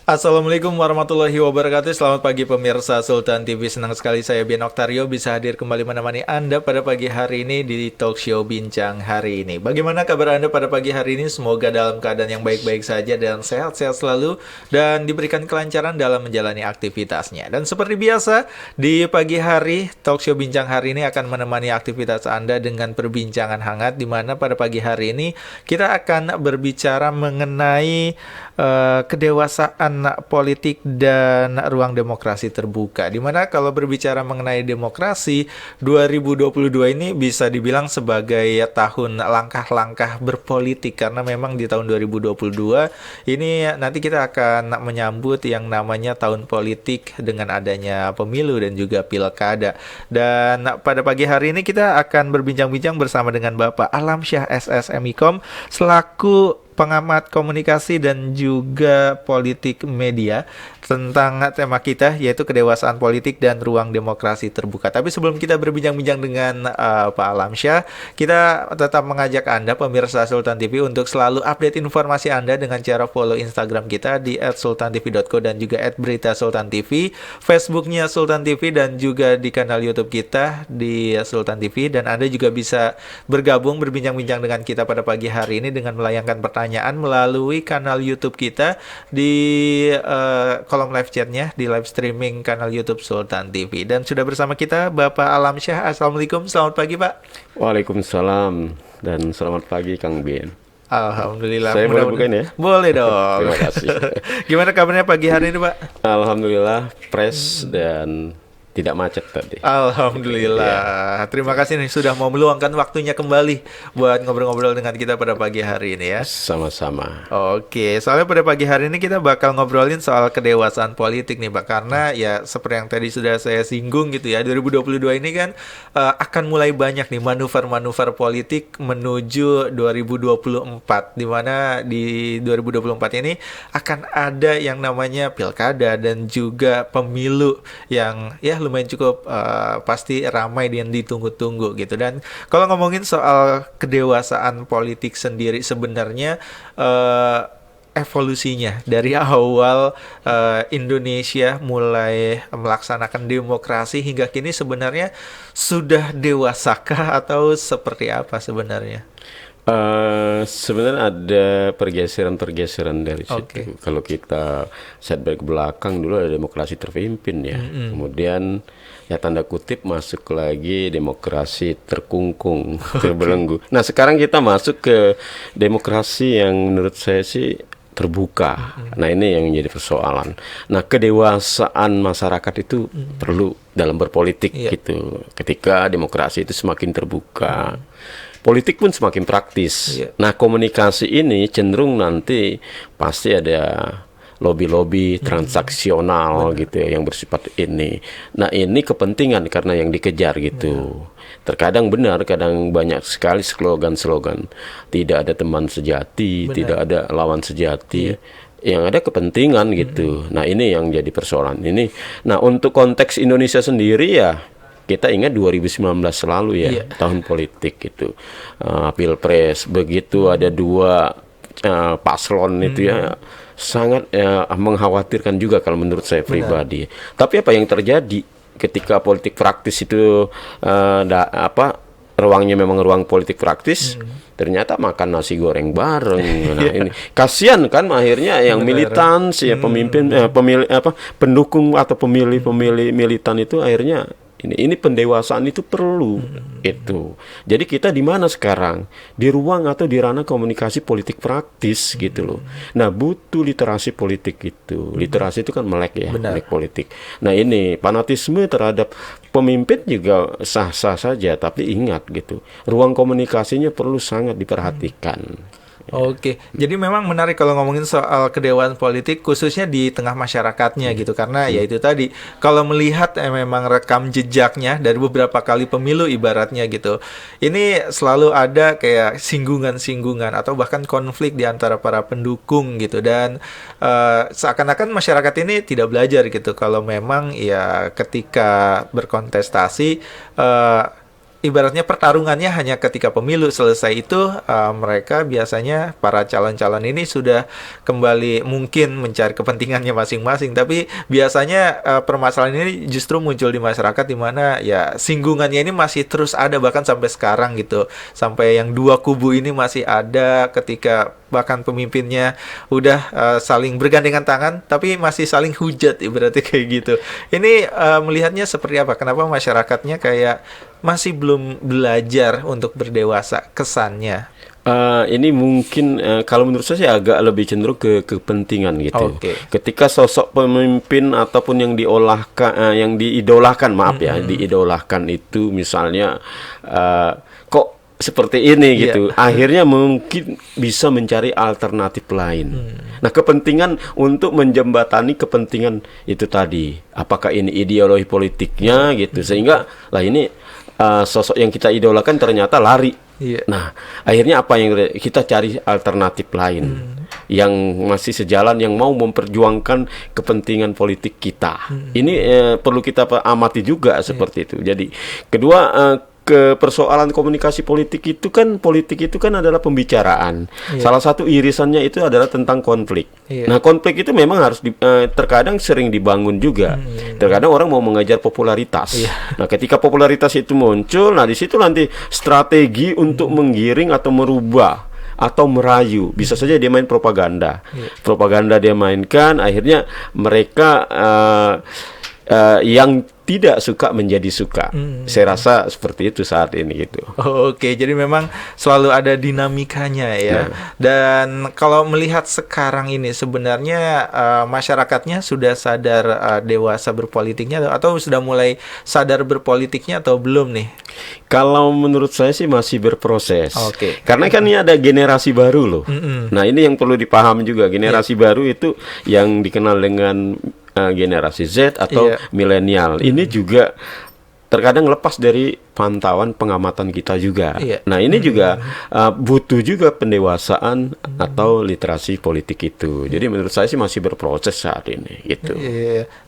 Assalamualaikum warahmatullahi wabarakatuh. Selamat pagi pemirsa Sultan TV. Senang sekali saya Ben Oktario bisa hadir kembali menemani Anda pada pagi hari ini di talk show Bincang hari ini. Bagaimana kabar Anda pada pagi hari ini? Semoga dalam keadaan yang baik-baik saja dan sehat-sehat selalu dan diberikan kelancaran dalam menjalani aktivitasnya. Dan seperti biasa, di pagi hari talk show Bincang hari ini akan menemani aktivitas Anda dengan perbincangan hangat, di mana pada pagi hari ini kita akan berbicara mengenai kedewasaan politik dan ruang demokrasi terbuka. Dimana kalau berbicara mengenai demokrasi, 2022 ini bisa dibilang sebagai tahun langkah-langkah berpolitik, karena memang di tahun 2022 ini nanti kita akan menyambut yang namanya tahun politik dengan adanya pemilu dan juga pilkada. Dan pada pagi hari ini kita akan berbincang-bincang bersama dengan Bapak Alamsyah SSMIKOM selaku pengamat komunikasi dan juga politik media tentang tema kita yaitu kedewasaan politik dan ruang demokrasi terbuka. Tapi sebelum kita berbincang-bincang dengan Pak Alamsyah, kita tetap mengajak Anda pemirsa Sultan TV untuk selalu update informasi Anda dengan cara follow Instagram kita di @sultantv.co dan juga @beritasultantv, Facebooknya Sultan TV dan juga di kanal YouTube kita di Sultan TV. Dan Anda juga bisa bergabung berbincang-bincang dengan kita pada pagi hari ini dengan melayangkan pertanyaan melalui kanal YouTube kita di kolom live chatnya di live streaming kanal YouTube Sultan TV. Dan sudah bersama kita Bapak Alamsyah. Assalamualaikum, selamat pagi Pak. Waalaikumsalam dan selamat pagi Kang Ben. Alhamdulillah. Saya boleh bukain ya? Boleh dong. Terima kasih. Gimana kabarnya pagi hari ini Pak? Alhamdulillah fresh dan tidak macet tadi. Alhamdulillah. Terima kasih nih sudah mau meluangkan waktunya kembali buat ngobrol-ngobrol dengan kita pada pagi hari ini ya. Sama-sama. Oke, soalnya pada pagi hari ini kita bakal ngobrolin soal kedewasaan politik nih Pak. Karena ya seperti yang tadi sudah saya singgung gitu ya, 2022 ini kan akan mulai banyak nih manuver-manuver politik menuju 2024. Dimana di 2024 ini akan ada yang namanya pilkada dan juga pemilu yang ya lumayan cukup pasti ramai dan ditunggu-tunggu gitu. Dan kalau ngomongin soal kedewasaan politik sendiri sebenarnya evolusinya dari awal Indonesia mulai melaksanakan demokrasi hingga kini sebenarnya sudah dewasakah atau seperti apa sebenarnya? Sebenarnya ada pergeseran-pergeseran dari situ. Oke. Kalau kita setback ke belakang dulu ada demokrasi terpimpin ya. Kemudian ya tanda kutip masuk lagi demokrasi terkungkung, terbelenggu. Nah sekarang kita masuk ke demokrasi yang menurut saya sih terbuka. Nah ini yang menjadi persoalan. Nah kedewasaan masyarakat itu perlu dalam berpolitik gitu. Ketika demokrasi itu semakin terbuka, politik pun semakin praktis. Nah komunikasi ini cenderung nanti pasti ada lobby-lobby transaksional gitu ya, yang bersifat ini. Nah ini kepentingan karena yang dikejar gitu. Terkadang benar, kadang banyak sekali slogan-slogan. Tidak ada teman sejati, tidak ada lawan sejati. Yang ada kepentingan gitu. Nah ini yang jadi persoalan ini. Nah untuk konteks Indonesia sendiri ya, kita ingat 2019 lalu ya, tahun politik gitu. Pilpres, begitu ada dua paslon itu ya, sangat mengkhawatirkan juga kalau menurut saya pribadi. Tapi apa yang terjadi ketika politik praktis itu ruangnya memang ruang politik praktis, ternyata makan nasi goreng bareng. Nah ini kasihan kan akhirnya yang militan ya pemimpin pemilih pendukung atau pemilih militan itu akhirnya ini pendewasaan itu perlu itu. Jadi kita di mana sekarang? Di ruang atau di ranah komunikasi politik praktis gitu loh. Nah, butuh literasi politik itu. Literasi itu kan melek ya, melek politik. Nah, ini fanatisme terhadap pemimpin juga sah-sah saja, tapi ingat gitu. Ruang komunikasinya perlu sangat diperhatikan. Oke, jadi memang menarik kalau ngomongin soal kedewasaan politik khususnya di tengah masyarakatnya gitu, karena ya itu tadi kalau melihat memang rekam jejaknya dari beberapa kali pemilu ibaratnya gitu, ini selalu ada kayak singgungan-singgungan atau bahkan konflik di antara para pendukung gitu, dan seakan-akan masyarakat ini tidak belajar gitu kalau memang ya ketika berkontestasi ibaratnya pertarungannya hanya ketika pemilu selesai itu mereka biasanya para calon-calon ini sudah kembali mungkin mencari kepentingannya masing-masing, tapi biasanya permasalahan ini justru muncul di masyarakat di mana ya singgungannya ini masih terus ada bahkan sampai sekarang gitu. Sampai yang dua kubu ini masih ada ketika bahkan pemimpinnya udah saling bergandengan tangan tapi masih saling hujat ibaratnya kayak gitu. Ini melihatnya seperti apa? Kenapa masyarakatnya kayak masih belum belajar untuk berdewasa kesannya? Ini mungkin kalau menurut saya sih agak lebih cenderung ke kepentingan gitu. Oke. Ketika sosok pemimpin ataupun yang yang diidolakan, maaf ya, diidolakan itu misalnya kok seperti ini gitu, akhirnya mungkin bisa mencari alternatif lain. Nah, kepentingan untuk menjembatani kepentingan itu tadi, apakah ini ideologi politiknya gitu, sehingga lah ini sosok yang kita idolakan ternyata lari. Nah, akhirnya apa yang kita cari alternatif lain yang masih sejalan, yang mau memperjuangkan kepentingan politik kita. Ini perlu kita amati juga seperti itu. Jadi, kedua ke persoalan komunikasi politik itu kan adalah pembicaraan. Salah satu irisannya itu adalah tentang konflik. Nah, konflik itu memang harus terkadang sering dibangun juga. Terkadang orang mau mengejar popularitas. Nah, ketika popularitas itu muncul, nah di situ nanti strategi untuk menggiring atau merubah atau merayu, bisa saja dia main propaganda. Propaganda dia mainkan, akhirnya mereka yang tidak suka menjadi suka. Saya rasa seperti itu saat ini gitu. Oke, jadi memang selalu ada dinamikanya ya. Dan kalau melihat sekarang ini sebenarnya masyarakatnya sudah sadar dewasa berpolitiknya atau sudah mulai sadar berpolitiknya atau belum nih? Kalau menurut saya sih masih berproses. Oke. Karena kan ini ada generasi baru loh. Nah, ini yang perlu dipahami juga. Generasi baru itu yang dikenal dengan generasi Z atau milenial. Ini juga terkadang lepas dari pantauan pengamatan kita juga. Nah, ini juga butuh juga pendewasaan atau literasi politik itu. Jadi menurut saya sih masih berproses saat ini gitu.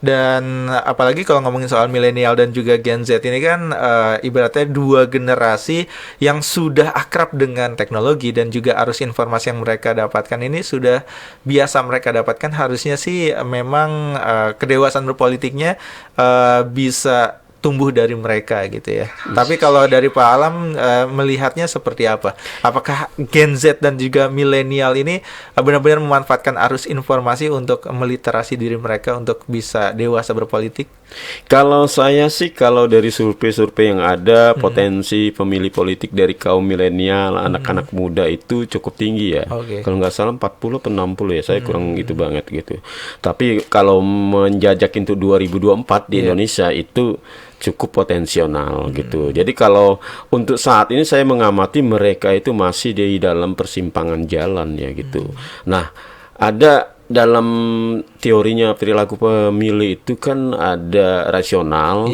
Dan apalagi kalau ngomongin soal milenial dan juga Gen Z ini kan ibaratnya dua generasi yang sudah akrab dengan teknologi dan juga arus informasi yang mereka dapatkan ini sudah biasa mereka dapatkan. Harusnya sih memang kedewasaan berpolitiknya bisa tumbuh dari mereka gitu ya. Tapi kalau dari Pak Alam melihatnya seperti apa? Apakah Gen Z dan juga milenial ini benar-benar memanfaatkan arus informasi untuk meliterasi diri mereka untuk bisa dewasa berpolitik? Kalau saya sih, kalau dari survei-survei yang ada, potensi pemilih politik dari kaum milenial, anak-anak muda itu cukup tinggi ya. Kalau nggak salah 40 atau 60 ya, saya kurang gitu banget gitu. Tapi kalau menjajak untuk 2024 di Indonesia itu cukup potensial gitu. Jadi kalau untuk saat ini saya mengamati mereka itu masih di dalam persimpangan jalan ya gitu. Nah, ada dalam teorinya perilaku pemilih itu kan ada rasional,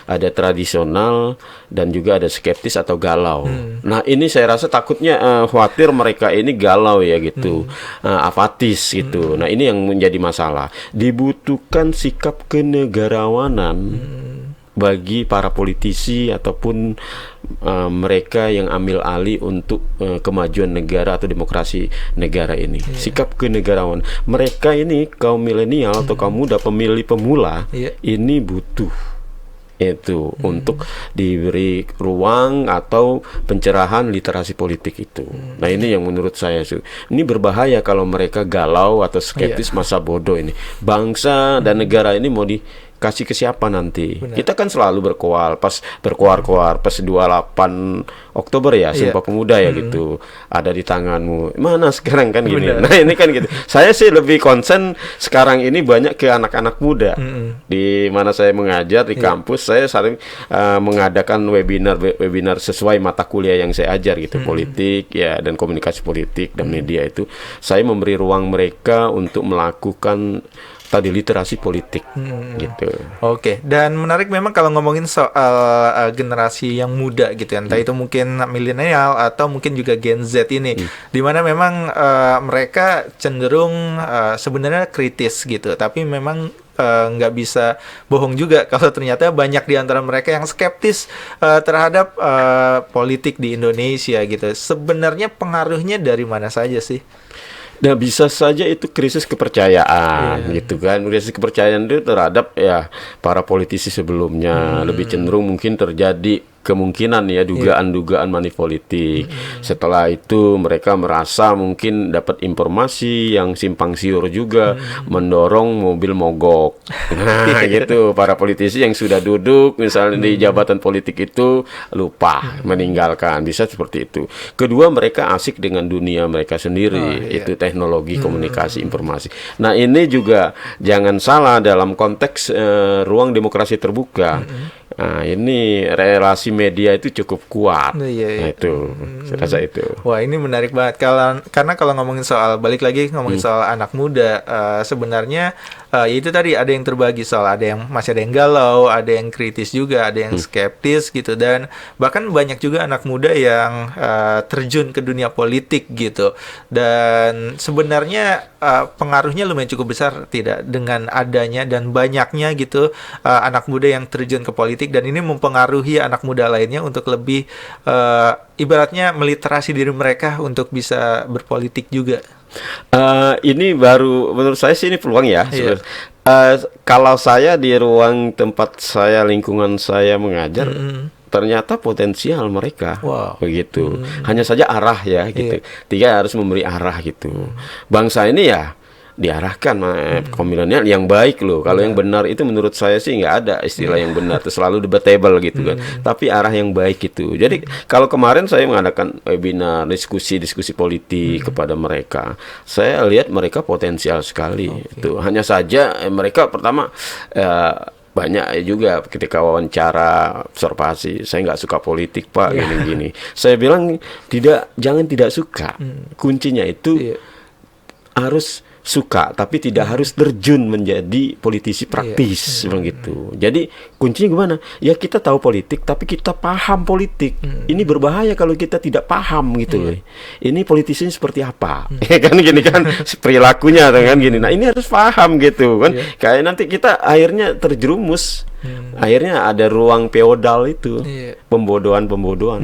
ada tradisional, dan juga ada skeptis atau galau. Nah, ini saya rasa takutnya khawatir mereka ini galau ya gitu, apatis gitu. Nah, ini yang menjadi masalah. Dibutuhkan sikap kenegarawanan bagi para politisi ataupun mereka yang ambil alih untuk kemajuan negara atau demokrasi negara ini. Sikap kenegarawan mereka ini, kaum milenial atau kaum muda, pemilih pemula, ini butuh itu untuk diberi ruang atau pencerahan literasi politik itu. Nah, ini yang menurut saya ini berbahaya kalau mereka galau atau skeptis masa bodoh ini. Bangsa dan negara ini mau kasih ke siapa nanti? Kita kan selalu berkoar pas 28 Oktober ya, Sumpah Pemuda ya gitu. Ada di tanganmu. Mana sekarang kan gini. Nah, ini kan gitu. Saya sih lebih concern sekarang ini banyak ke anak-anak muda. Di mana saya mengajar di kampus, saya sering mengadakan webinar sesuai mata kuliah yang saya ajar gitu, politik ya dan komunikasi politik dan media itu. Saya memberi ruang mereka untuk melakukan tadi literasi politik gitu. Oke, dan menarik memang kalau ngomongin soal generasi yang muda gitu ya, entah itu mungkin milenial atau mungkin juga Gen Z ini, di mana memang mereka cenderung sebenarnya kritis gitu, tapi memang nggak bisa bohong juga kalau ternyata banyak di antara mereka yang skeptis terhadap politik di Indonesia gitu. Sebenarnya pengaruhnya dari mana saja sih? Nah, bisa saja itu krisis kepercayaan gitu kan. Krisis kepercayaan itu terhadap ya para politisi sebelumnya. Lebih cenderung mungkin terjadi kemungkinan ya dugaan-dugaan money-politik. Setelah itu mereka merasa mungkin dapat informasi yang simpang siur juga, mendorong mobil mogok. Nah, gitu para politisi yang sudah duduk misalnya di jabatan politik itu lupa meninggalkan, bisa seperti itu. Kedua, mereka asik dengan dunia mereka sendiri, itu teknologi komunikasi informasi. Nah, ini juga jangan salah dalam konteks ruang demokrasi terbuka. Nah, ini relasi media itu cukup kuat. Nah, itu, saya rasa itu. Wah, ini menarik banget. Karena kalau ngomongin soal, balik lagi ngomongin soal anak muda, sebenarnya itu tadi ada yang terbagi soal, masih ada yang galau, ada yang kritis juga, ada yang skeptis gitu, dan bahkan banyak juga anak muda yang terjun ke dunia politik gitu. Dan sebenarnya pengaruhnya lumayan cukup besar tidak dengan adanya dan banyaknya gitu anak muda yang terjun ke politik, dan ini mempengaruhi anak muda lainnya untuk lebih ibaratnya meliterasi diri mereka untuk bisa berpolitik juga. Ini baru menurut saya sih ini peluang ya. Kalau saya di ruang tempat saya, lingkungan saya mengajar, ternyata potensial mereka begitu. Hanya saja arah ya gitu. Tiga harus memberi arah gitu. Bangsa ini ya diarahkan pemilihannya yang baik loh. Kalau yang benar itu menurut saya sih nggak ada istilah yang benar, itu selalu debatable gitu kan. Tapi arah yang baik itu. Jadi kalau kemarin saya mengadakan webinar diskusi politik kepada mereka, saya lihat mereka potensial sekali. Itu hanya saja mereka pertama banyak juga ketika wawancara observasi, saya nggak suka politik Pak, gini-gini. Saya bilang jangan tidak suka. Kuncinya itu harus suka, tapi tidak harus terjun menjadi politisi praktis, begitu. Jadi kuncinya gimana? Ya kita tahu politik, tapi kita paham politik. Ini berbahaya kalau kita tidak paham gitu loh. Ini politisinya seperti apa? Kan gini kan perilakunya kan gini. Nah ini harus paham gitu kan. Kayak nanti kita akhirnya terjerumus. Akhirnya ada ruang feodal itu, pembodohan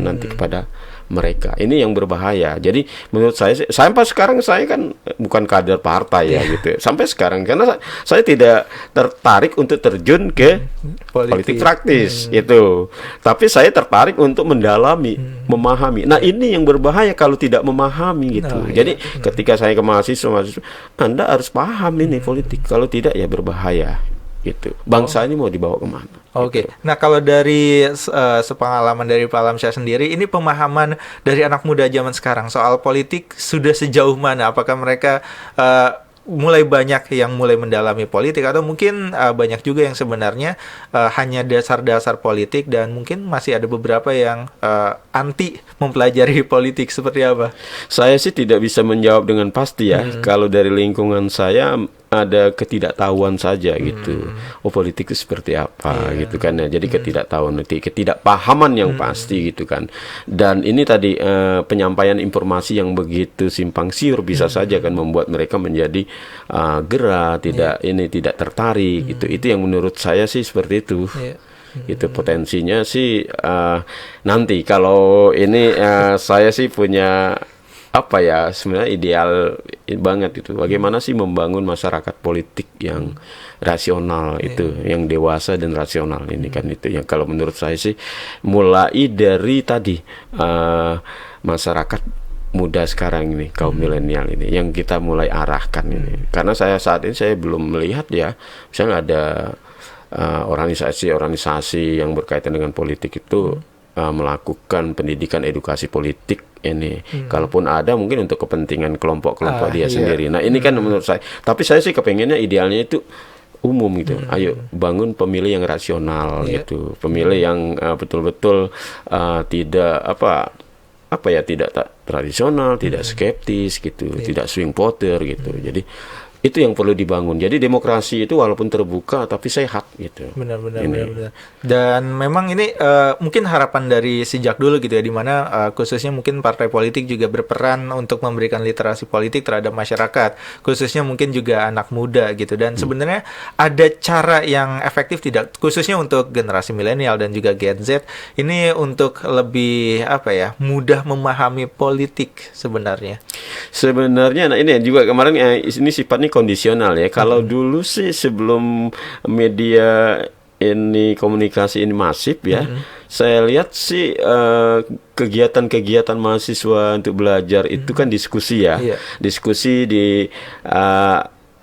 nanti kepada mereka. Ini yang berbahaya. Jadi menurut saya sampai sekarang saya kan bukan kader partai ya gitu. Sampai sekarang karena saya tidak tertarik untuk terjun ke politik praktis itu. Tapi saya tertarik untuk mendalami, memahami. Nah, ini yang berbahaya kalau tidak memahami gitu. Jadi ketika saya ke mahasiswa, Anda harus paham ini politik. Kalau tidak ya berbahaya. Gitu. Bangsa ini mau dibawa kemana? Oke. Gitu. Nah, kalau dari sepengalaman dari Pak Alamsyah sendiri, ini pemahaman dari anak muda zaman sekarang soal politik sudah sejauh mana? Apakah mereka mulai banyak yang mulai mendalami politik, atau mungkin banyak juga yang sebenarnya hanya dasar-dasar politik dan mungkin masih ada beberapa yang anti mempelajari politik, seperti apa? Saya sih tidak bisa menjawab dengan pasti ya. Kalau dari lingkungan saya ada ketidaktahuan saja gitu. Oh, politik itu seperti apa gitu kan ya. Jadi ketidakpahaman yang pasti gitu kan. Dan ini tadi penyampaian informasi yang begitu simpang siur bisa saja kan membuat mereka menjadi gerah, tidak tertarik gitu. Itu yang menurut saya sih seperti itu. Itu potensinya sih nanti kalau ini saya sih punya apa ya, sebenarnya ideal banget itu. Bagaimana sih membangun masyarakat politik yang rasional itu, yang dewasa dan rasional ini kan itu. Yang kalau menurut saya sih mulai dari tadi masyarakat muda sekarang ini, kaum milenial ini yang kita mulai arahkan ini. Karena saat ini saya belum melihat ya, misalnya ada organisasi yang berkaitan dengan politik itu melakukan pendidikan edukasi politik ini. Kalaupun ada mungkin untuk kepentingan kelompok-kelompok dia sendiri. Nah ini kan menurut saya, tapi saya sih kepengennya idealnya itu umum gitu. Ayo bangun pemilih yang rasional gitu, pemilih yang betul-betul tidak tidak tradisional, tidak skeptis gitu, tidak swing voter gitu. Jadi Itu yang perlu dibangun. Jadi demokrasi itu walaupun terbuka tapi sehat gitu. Benar-benar, Ini. benar-benar. Dan memang ini mungkin harapan dari sejak dulu gitu ya, di mana khususnya mungkin partai politik juga berperan untuk memberikan literasi politik terhadap masyarakat, khususnya mungkin juga anak muda gitu. Dan sebenarnya ada cara yang efektif tidak, khususnya untuk generasi milenial dan juga Gen Z, ini untuk lebih mudah memahami politik sebenarnya. Sebenarnya, nah ini juga kemarin ini sifatnya kondisional ya. Kalau dulu sih sebelum media ini komunikasi ini masif ya, saya lihat sih kegiatan-kegiatan mahasiswa untuk belajar itu kan diskusi ya, diskusi di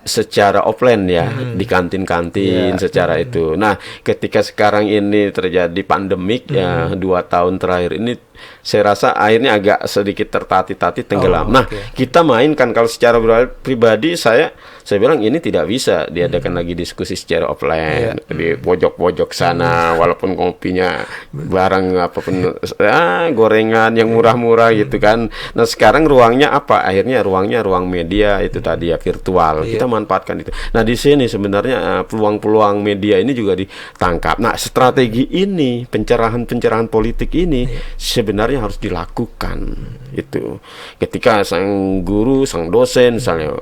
secara offline ya, di kantin-kantin secara itu. Nah, ketika sekarang ini terjadi pandemik ya, 2 tahun terakhir ini, saya rasa akhirnya agak sedikit tertati-tati tenggelam. Nah, kita mainkan kalau secara pribadi saya bilang ini tidak bisa diadakan lagi diskusi secara offline di pojok-pojok sana, walaupun kopinya barang apapun, gorengan yang murah-murah gitu kan. Nah, sekarang ruangnya apa? Akhirnya ruangnya ruang media itu tadi ya, virtual. Kita manfaatkan itu. Nah, di sini sebenarnya peluang-peluang media ini juga ditangkap. Nah, strategi ini, pencerahan politik ini sebenarnya harus dilakukan itu. Ketika sang guru, sang dosen misalnya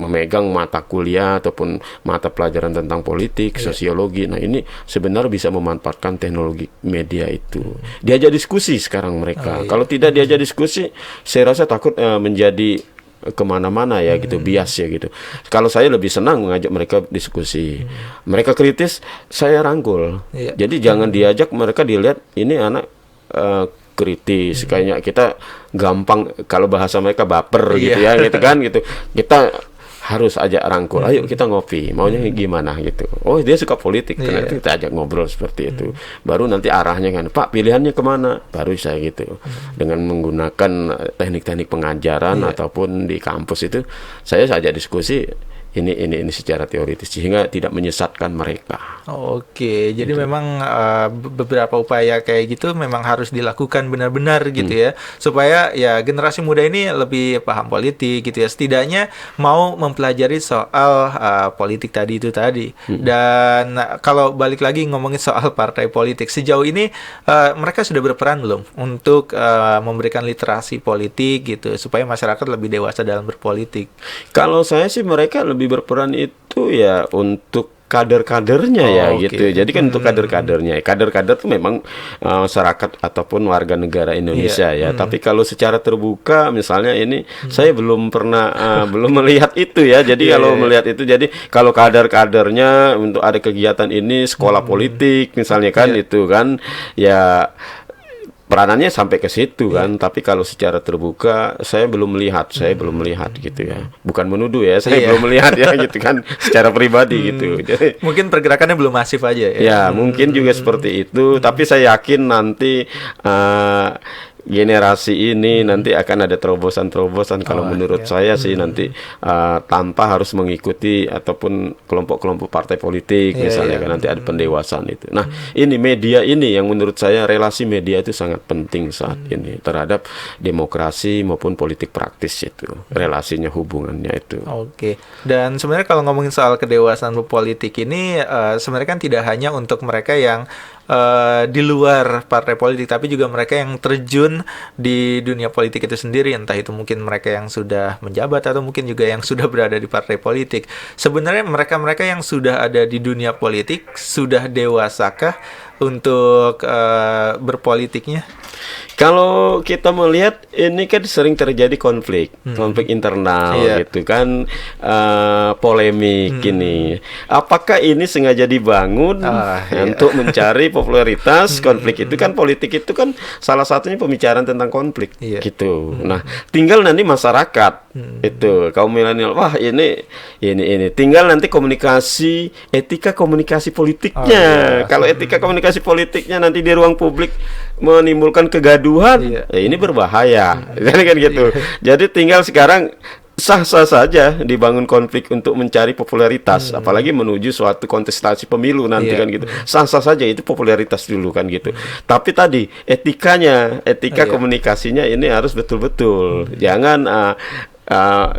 memegang mata kuliah ataupun mata pelajaran tentang politik, sosiologi. Nah, ini sebenarnya bisa memanfaatkan teknologi media itu. Diajak diskusi sekarang mereka. Kalau tidak diajak diskusi, saya rasa takut menjadi kemana-mana ya gitu, bias ya gitu. Kalau saya lebih senang mengajak mereka diskusi. Mereka kritis, saya rangkul. Jadi jangan diajak mereka dilihat ini anak kritis, kayaknya kita gampang, kalau bahasa mereka baper gitu ya, gitu kan gitu. Kita harus ajak rangkul, ayo kita ngopi, maunya gimana gitu. Oh, dia suka politik, karena itu kita ajak ngobrol seperti itu. Baru nanti arahnya kan, Pak pilihannya kemana? Baru saya gitu. Dengan menggunakan teknik-teknik pengajaran ataupun di kampus itu, saya ajak diskusi ini secara teoritis sehingga tidak menyesatkan mereka. Oke, jadi memang beberapa upaya kayak gitu memang harus dilakukan benar-benar gitu ya, supaya ya generasi muda ini lebih paham politik gitu ya, setidaknya mau mempelajari soal politik tadi itu tadi. Dan kalau balik lagi ngomongin soal partai politik, sejauh ini mereka sudah berperan belum untuk memberikan literasi politik gitu, supaya masyarakat lebih dewasa dalam berpolitik? Kalau saya sih mereka lebih berperan itu ya untuk kader-kadernya gitu. Jadi kan untuk kader-kadernya. Kader-kader itu memang masyarakat ataupun warga negara Indonesia ya. Tapi kalau secara terbuka misalnya ini saya belum pernah belum melihat itu ya. Jadi kalau melihat itu, jadi kalau kader-kadernya untuk ada kegiatan ini sekolah politik misalnya kan itu kan ya peranannya sampai ke situ kan, tapi kalau secara terbuka saya belum melihat gitu ya. Bukan menuduh ya, saya belum melihat ya gitu kan secara pribadi gitu. Jadi mungkin pergerakannya belum masif aja ya. Ya, mungkin juga seperti itu, tapi saya yakin nanti generasi ini nanti akan ada terobosan-terobosan kalau menurut saya sih nanti tanpa harus mengikuti ataupun kelompok-kelompok partai politik misalnya kan nanti ada pendewasaan itu. Nah, ini media ini yang menurut saya relasi media itu sangat penting saat ini terhadap demokrasi maupun politik praktis itu. Relasinya, hubungannya itu. Oke. Dan sebenarnya kalau ngomongin soal kedewasaan politik ini sebenarnya kan tidak hanya untuk mereka yang di luar partai politik, tapi juga mereka yang terjun di dunia politik itu sendiri, entah itu mungkin mereka yang sudah menjabat atau mungkin juga yang sudah berada di partai politik. Sebenarnya mereka-mereka yang sudah ada di dunia politik sudah dewasakah untuk berpolitiknya? Kalau kita melihat ini kan sering terjadi konflik internal gitu kan, polemik ini. Apakah ini sengaja dibangun untuk mencari popularitas? Konflik itu kan, politik itu kan salah satunya pembicaraan tentang konflik gitu. Nah, tinggal nanti masyarakat itu kaum milenial, wah ini tinggal nanti komunikasi, etika komunikasi politiknya. Kalau etika komunikasi politiknya nanti di ruang publik menimbulkan kegaduhan, ini berbahaya. Jadi kan gitu. Jadi tinggal sekarang sah-sah saja dibangun konflik untuk mencari popularitas, apalagi menuju suatu kontestasi pemilu nanti kan gitu. Sah-sah saja, itu popularitas dulu kan gitu. Tapi tadi etika komunikasinya ini harus betul-betul. Jangan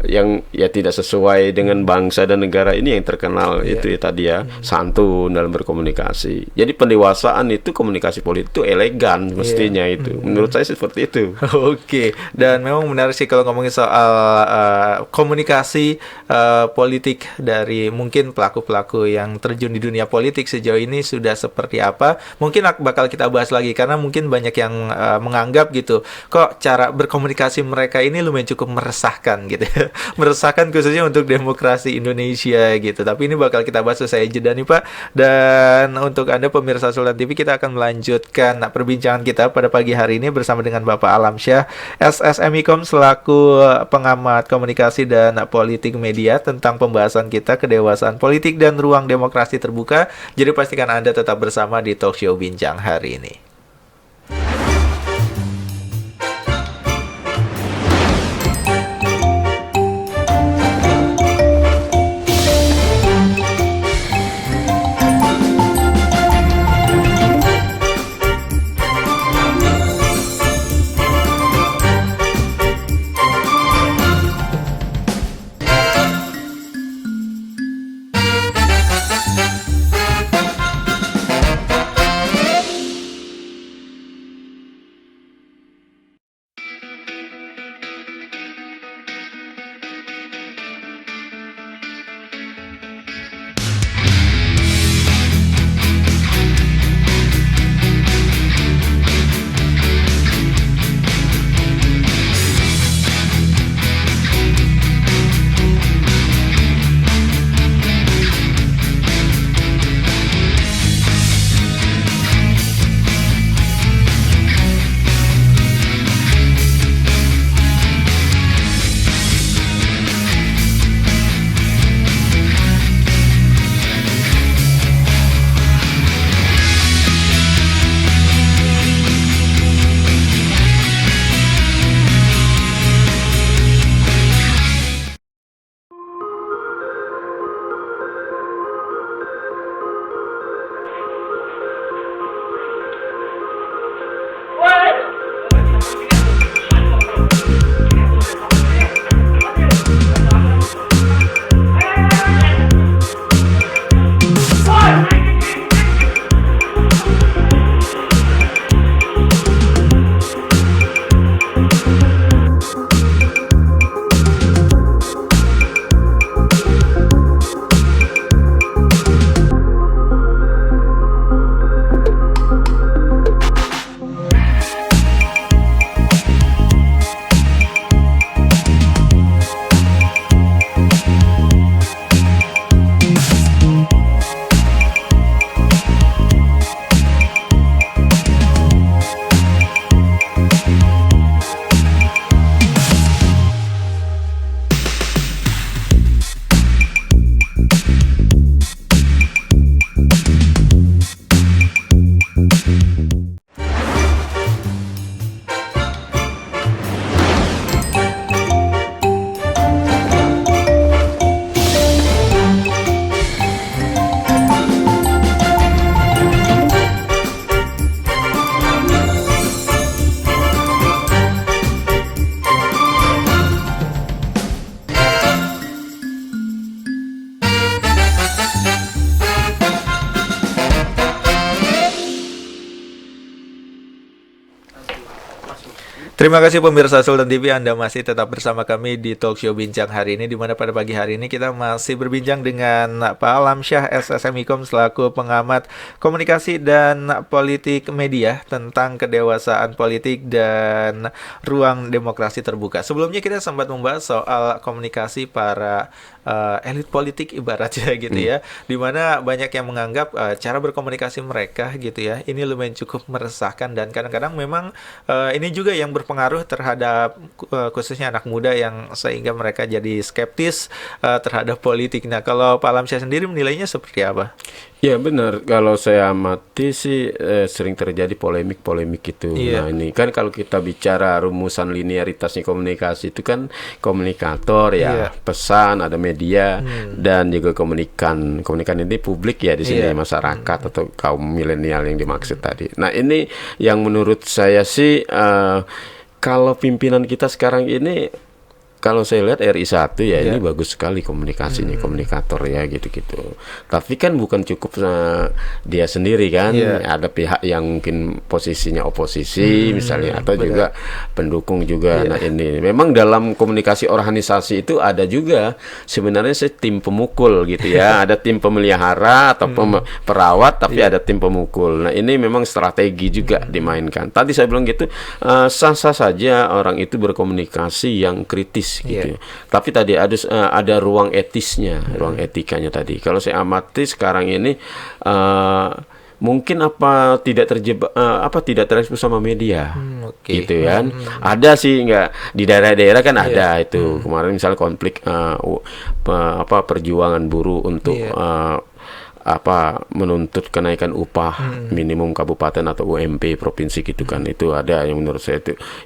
yang ya tidak sesuai dengan bangsa dan negara ini yang terkenal itu ya tadi ya, santun dalam berkomunikasi. Jadi pendewasaan itu komunikasi politik itu elegan mestinya itu. Menurut saya seperti itu. Oke, dan memang menarik sih kalau ngomongin soal komunikasi politik dari mungkin pelaku-pelaku yang terjun di dunia politik sejauh ini sudah seperti apa. Mungkin bakal kita bahas lagi karena mungkin banyak yang menganggap gitu, kok cara berkomunikasi mereka ini lumayan cukup meresahkan gitu. Meresahkan khususnya untuk demokrasi Indonesia gitu. Tapi ini bakal kita bahas usai jeda nih Pak. Dan untuk Anda pemirsa Sultan TV, kita akan melanjutkan perbincangan kita pada pagi hari ini bersama dengan Bapak Alamsyah SSMIKOM selaku pengamat komunikasi dan politik media tentang pembahasan kita kedewasaan politik dan ruang demokrasi terbuka. Jadi pastikan Anda tetap bersama di Talkshow Bincang hari ini. Terima kasih pemirsa Sultan TV, Anda masih tetap bersama kami di Talkshow Bincang hari ini, di mana pada pagi hari ini kita masih berbincang dengan Pak Alamsyah SSMIKOM selaku pengamat komunikasi dan politik media tentang kedewasaan politik dan ruang demokrasi terbuka. Sebelumnya kita sempat membahas soal komunikasi para elit politik ibaratnya gitu ya, dimana banyak yang menganggap cara berkomunikasi mereka gitu ya ini lumayan cukup meresahkan, dan kadang-kadang memang ini juga yang berpengaruh terhadap khususnya anak muda yang sehingga mereka jadi skeptis terhadap politik. Nah, kalau Pak Alamsyah sendiri menilainya seperti apa? Ya benar, kalau saya amati sih sering terjadi polemik-polemik itu. Nah ini kan kalau kita bicara rumusan linearitasnya komunikasi itu kan komunikator ya, pesan, ada media dan juga komunikan ini publik ya di sini masyarakat atau kaum milenial yang dimaksud tadi. Nah ini yang menurut saya sih kalau pimpinan kita sekarang ini kalau saya lihat RI 1 ya Iya. ini bagus sekali komunikasinya, komunikator ya gitu-gitu. Tapi kan bukan cukup dia sendiri kan, Iya. ada pihak yang mungkin posisinya oposisi misalnya, atau juga pendukung juga. Nah ini memang dalam komunikasi organisasi itu ada juga sebenarnya tim pemukul gitu ya, ada tim pemelihara atau perawat, tapi ada tim pemukul. Nah ini memang strategi juga dimainkan. Tadi saya bilang gitu, sah-sah saja orang itu berkomunikasi yang kritis gitu. Tapi tadi ada ruang etisnya, ruang etikanya tadi. Kalau saya amati sekarang ini mungkin tidak terjebak tidak terekspos sama media. Oke. Gitu kan. Ada sih nggak di daerah-daerah kan ada itu. Kemarin misalnya konflik perjuangan buruh untuk menuntut kenaikan upah minimum kabupaten atau UMP provinsi gitu kan, itu ada yang menurut saya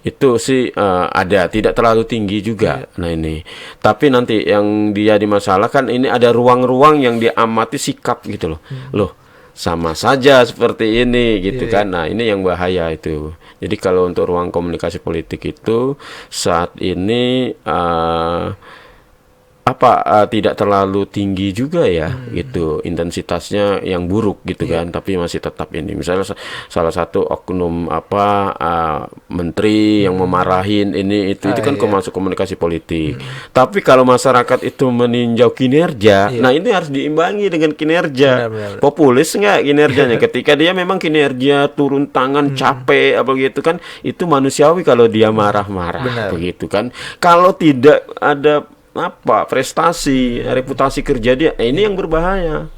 itu sih ada, tidak terlalu tinggi juga. Nah ini tapi nanti yang dia dimasalahkan ini ada ruang-ruang yang diamati sikap gitu loh sama saja seperti ini gitu kan. Nah ini yang bahaya itu. Jadi kalau untuk ruang komunikasi politik itu saat ini tidak terlalu tinggi juga ya gitu, intensitasnya yang buruk gitu kan, tapi masih tetap ini. Misalnya salah satu oknum menteri yang memarahin ini itu kan masuk komunikasi politik. Tapi kalau masyarakat itu meninjau kinerja, nah ini harus diimbangi dengan kinerja. Benar. Populis nggak kinerjanya? Ketika dia memang kinerja turun tangan, capek apa gitu kan, itu manusiawi kalau dia marah-marah begitu kan. Kalau tidak ada prestasi, reputasi kerja dia, ini yang berbahaya.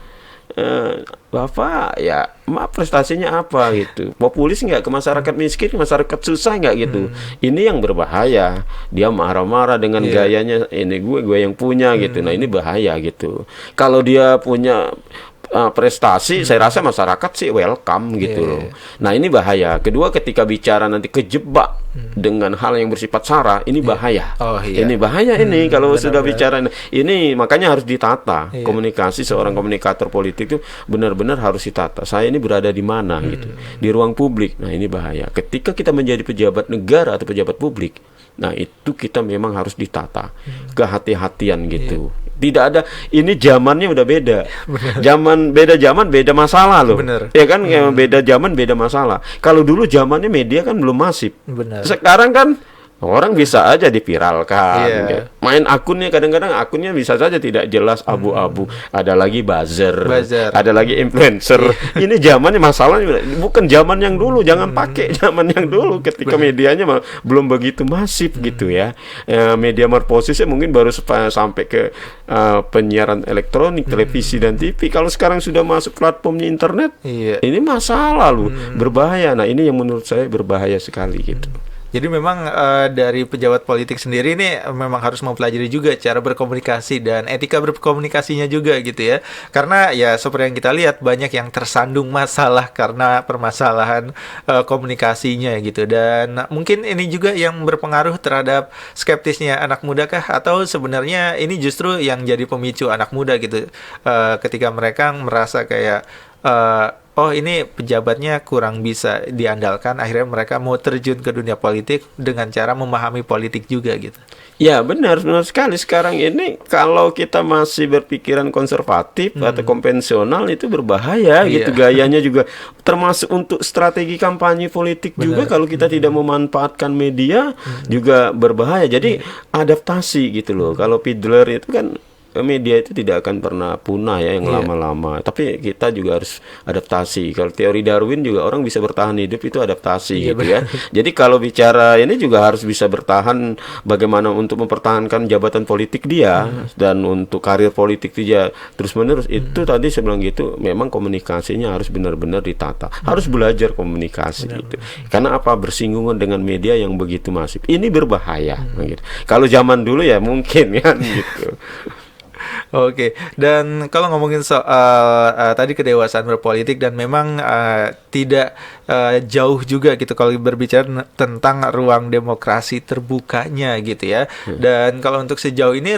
Bapak ya prestasinya apa gitu, populis nggak ke masyarakat miskin, ke masyarakat susah nggak gitu. Ini yang berbahaya, dia marah-marah dengan gayanya, ini gue yang punya gitu. Nah ini bahaya gitu. Kalau dia punya prestasi, saya rasa masyarakat sih welcome gitu loh. Nah ini bahaya. Kedua, ketika bicara nanti kejebak dengan hal yang bersifat sara, ini bahaya. Ini bahaya ini kalau sudah bicara ini, makanya harus ditata. Komunikasi seorang komunikator politik itu benar-benar harus ditata. Saya ini berada di mana gitu, di ruang publik. Nah ini bahaya. Ketika kita menjadi pejabat negara atau pejabat publik, nah itu kita memang harus ditata, kehati-hatian gitu. Tidak ada, ini zamannya udah beda. Zaman beda masalah loh. Ya kan, beda zaman beda masalah. Kalau dulu zamannya media kan belum masif. Sekarang kan orang bisa aja dipiralkan. Main akunnya, kadang-kadang akunnya bisa saja tidak jelas, abu-abu. Ada lagi buzzer. Ada lagi influencer. Ini zamannya, masalahnya bukan zaman yang dulu. Jangan pakai zaman yang dulu ketika medianya belum begitu masif gitu ya. Media posisinya mungkin baru sampai ke penyiaran elektronik, televisi dan TV. Kalau sekarang sudah masuk platformnya internet, ini masalah loh, berbahaya. Nah ini yang menurut saya berbahaya sekali gitu. Jadi memang dari pejabat politik sendiri ini memang harus mempelajari juga cara berkomunikasi dan etika berkomunikasinya juga gitu ya. Karena ya seperti yang kita lihat, banyak yang tersandung masalah karena permasalahan komunikasinya gitu. Dan mungkin ini juga yang berpengaruh terhadap skeptisnya anak muda kah? Atau sebenarnya ini justru yang jadi pemicu anak muda gitu, ketika mereka merasa kayak oh ini pejabatnya kurang bisa diandalkan, akhirnya mereka mau terjun ke dunia politik dengan cara memahami politik juga gitu. Ya benar sekali. Sekarang ini kalau kita masih berpikiran konservatif atau konvensional, itu berbahaya gitu. Gayanya juga termasuk untuk strategi kampanye politik juga. Kalau kita tidak memanfaatkan media juga berbahaya. Jadi adaptasi gitu loh. Kalau Fiedler itu kan, media itu tidak akan pernah punah ya yang lama-lama. Tapi kita juga harus adaptasi. Kalau teori Darwin juga, orang bisa bertahan hidup itu adaptasi gitu ya. Jadi kalau bicara ini juga harus bisa bertahan, bagaimana untuk mempertahankan jabatan politik dia dan untuk karir politik dia terus-menerus. Itu tadi saya bilang gitu, memang komunikasinya harus benar-benar ditata. Harus belajar komunikasi gitu. Karena bersinggungan dengan media yang begitu masif. Ini berbahaya gitu. Kalau zaman dulu ya mungkin kan gitu. Oke, dan kalau ngomongin soal tadi kedewasaan berpolitik dan memang tidak jauh juga gitu kalau berbicara tentang ruang demokrasi terbukanya gitu ya. Dan kalau untuk sejauh ini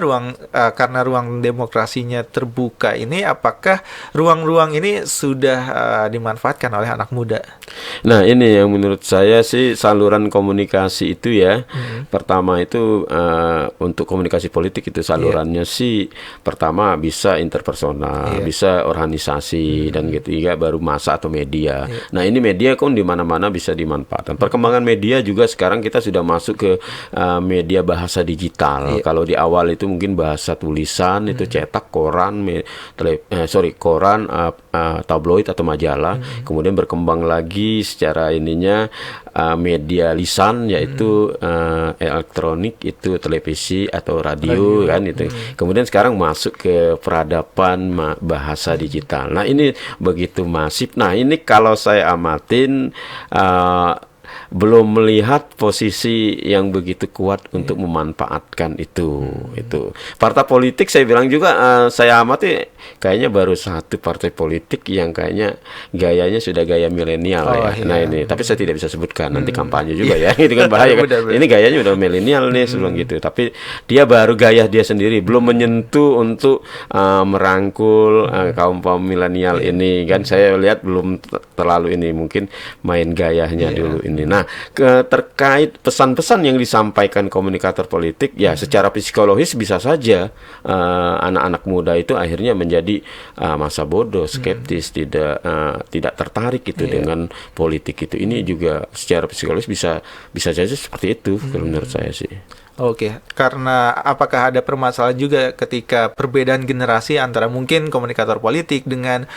karena ruang demokrasinya terbuka ini, apakah ruang-ruang ini sudah dimanfaatkan oleh anak muda? Nah, ini yang menurut saya sih saluran komunikasi itu ya. Pertama itu untuk komunikasi politik itu salurannya sih pertama bisa interpersonal, bisa organisasi, dan ketiga baru massa atau media. Nah, ini media kan di mana-mana bisa dimanfaatkan. Perkembangan media juga sekarang kita sudah masuk ke media bahasa digital. Kalau di awal itu mungkin bahasa tulisan, itu cetak, koran, koran, tabloid atau majalah. Kemudian berkembang lagi secara media lisan, yaitu elektronik, itu televisi atau radio. Kan itu. Kemudian sekarang masuk ke peradaban bahasa digital. Nah, ini begitu masif. Nah, ini kalau saya amatin belum melihat posisi yang begitu kuat untuk memanfaatkan itu. Partai politik saya bilang juga, saya amati kayaknya baru satu partai politik yang kayaknya gayanya sudah gaya milenial ya. Nah, ini tapi saya tidak bisa sebutkan, nanti kampanye juga ya. Itu kan bahaya kan. Ini gayanya udah milenial nih sebelum gitu. Tapi dia baru gaya dia sendiri, belum menyentuh untuk merangkul kaum milenial ini kan. Saya lihat belum terlalu ini, mungkin main gayanya dulu ini. Nah, terkait pesan-pesan yang disampaikan komunikator politik, ya secara psikologis bisa saja anak-anak muda itu akhirnya menjadi masa bodoh, skeptis, tidak tertarik gitu dengan politik itu. Ini juga secara psikologis bisa saja seperti itu kalau menurut saya sih. Oke, karena apakah ada permasalahan juga ketika perbedaan generasi antara mungkin komunikator politik dengan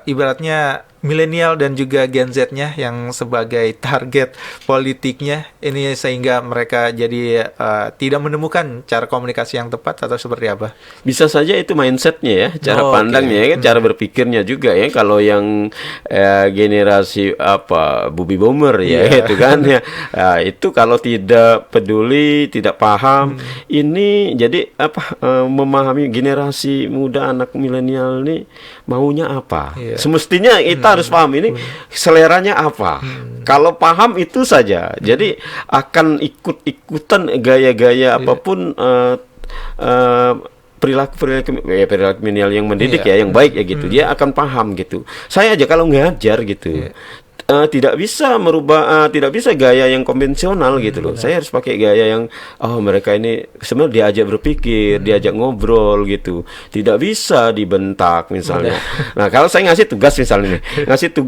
ibaratnya milenial dan juga Gen Z-nya yang sebagai target politiknya ini, sehingga mereka jadi tidak menemukan cara komunikasi yang tepat atau seperti apa? Bisa saja itu mindsetnya ya, cara pandangnya kan, cara berpikirnya juga ya. Kalau yang generasi baby boomer ya itu kan ya, itu kalau tidak peduli, tidak paham ini, jadi memahami generasi muda anak milenial ini maunya apa. Semestinya kita harus paham ini seleranya apa. Kalau paham itu saja, jadi akan ikut-ikutan gaya-gaya apapun perilaku milenial yang mendidik yang baik ya gitu. Dia akan paham gitu. Saya aja kalau ngajar gitu, tidak bisa merubah, tidak bisa gaya yang konvensional gitu loh. Saya harus pakai gaya yang mereka ini sebenarnya diajak berpikir, diajak ngobrol gitu. Tidak bisa dibentak misalnya. Nah, kalau saya ngasih tugas misalnya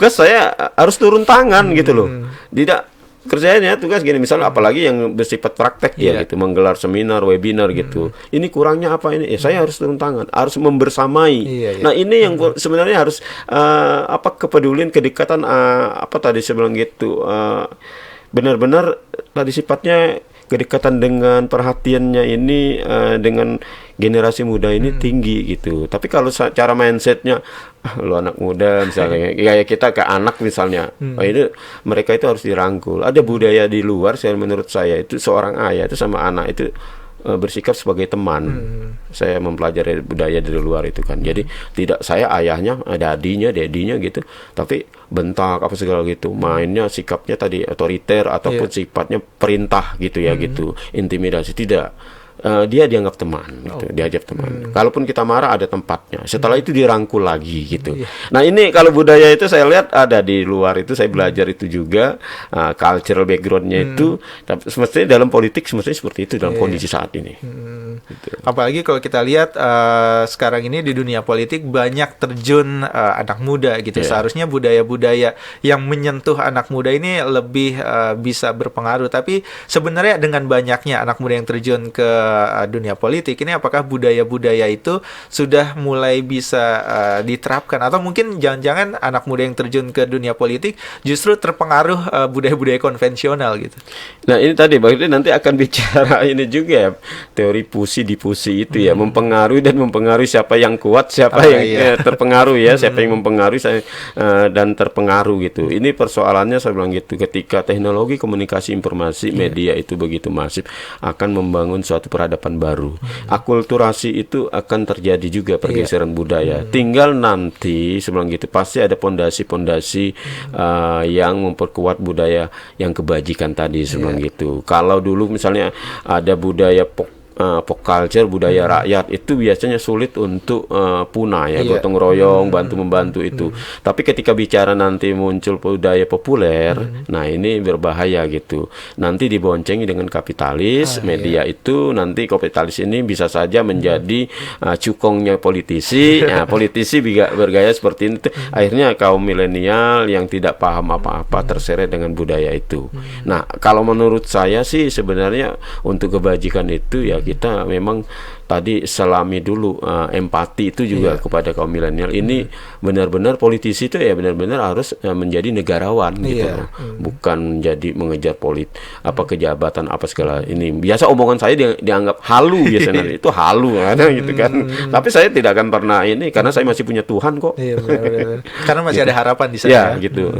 saya harus turun tangan gitu loh. Tidak kerjanya tugas gini misalnya, apalagi yang bersifat praktek gitu, menggelar seminar, webinar gitu. Ini kurangnya apa ini? Saya harus turun tangan, harus membersamai. Nah, ini yang sebenarnya harus kepedulian, kedekatan, tadi saya bilang gitu. Benar-benar tadi sifatnya kedekatan dengan perhatiannya ini dengan generasi muda ini tinggi gitu. Tapi kalau cara mindsetnya lo anak muda misalnya, kayak kita ke anak misalnya, ini mereka itu harus dirangkul. Ada budaya di luar, menurut saya itu seorang ayah itu sama anak itu bersikap sebagai teman. Saya mempelajari budaya dari luar itu kan. Jadi tidak saya ayahnya, dedinya gitu, tapi bentak apa segala gitu. Mainnya sikapnya tadi otoriter ataupun sifatnya perintah gitu ya gitu. Intimidasi tidak. Dia dianggap teman gitu, diajak teman. Kalaupun kita marah ada tempatnya. Setelah itu dirangkul lagi gitu. Nah, ini kalau budaya itu saya lihat ada di luar itu, saya belajar itu juga cultural backgroundnya itu. Tapi semestinya dalam politik semestinya seperti itu dalam kondisi saat ini. Gitu. Apalagi kalau kita lihat sekarang ini di dunia politik banyak terjun anak muda gitu. Seharusnya budaya-budaya yang menyentuh anak muda ini lebih bisa berpengaruh. Tapi sebenarnya dengan banyaknya anak muda yang terjun ke dunia politik ini, apakah budaya-budaya itu sudah mulai bisa diterapkan, atau mungkin jangan-jangan anak muda yang terjun ke dunia politik justru terpengaruh budaya-budaya konvensional gitu? Nah, ini tadi berarti nanti akan bicara ini juga ya, teori pusi dipusi itu ya, mempengaruhi dan mempengaruhi siapa yang kuat, siapa yang terpengaruh ya, siapa yang mempengaruhi dan terpengaruh gitu. Ini persoalannya saya bilang gitu, ketika teknologi komunikasi informasi media itu begitu masif, akan membangun suatu peradaban baru. Akulturasi itu akan terjadi juga pergeseran budaya. Tinggal nanti sebelum gitu pasti ada pondasi-pondasi yang memperkuat budaya yang kebajikan tadi sebelum gitu. Kalau dulu misalnya ada budaya pop culture, budaya rakyat itu biasanya sulit untuk punah ya, gotong royong, bantu-membantu itu. Tapi ketika bicara nanti muncul budaya populer, nah ini berbahaya gitu. Nanti diboncengi dengan kapitalis, media itu nanti kapitalis ini bisa saja menjadi cukongnya politisi. Nah, politisi bergaya seperti itu. Akhirnya kaum milenial yang tidak paham apa-apa terseret dengan budaya itu. Nah, kalau menurut saya sih sebenarnya untuk kebajikan itu ya kita memang tadi selami dulu empati itu juga kepada kaum milenial. Ini benar-benar politisi itu ya benar-benar harus menjadi negarawan gitu loh. Bukan jadi mengejar kejabatan apa segala ini. Biasa omongan saya dianggap halu biasanya. Itu halu gitu kan. Tapi saya tidak akan pernah ini karena saya masih punya Tuhan kok. Iya, benar-benar. Karena masih ada harapan di sana. Ya, gitu.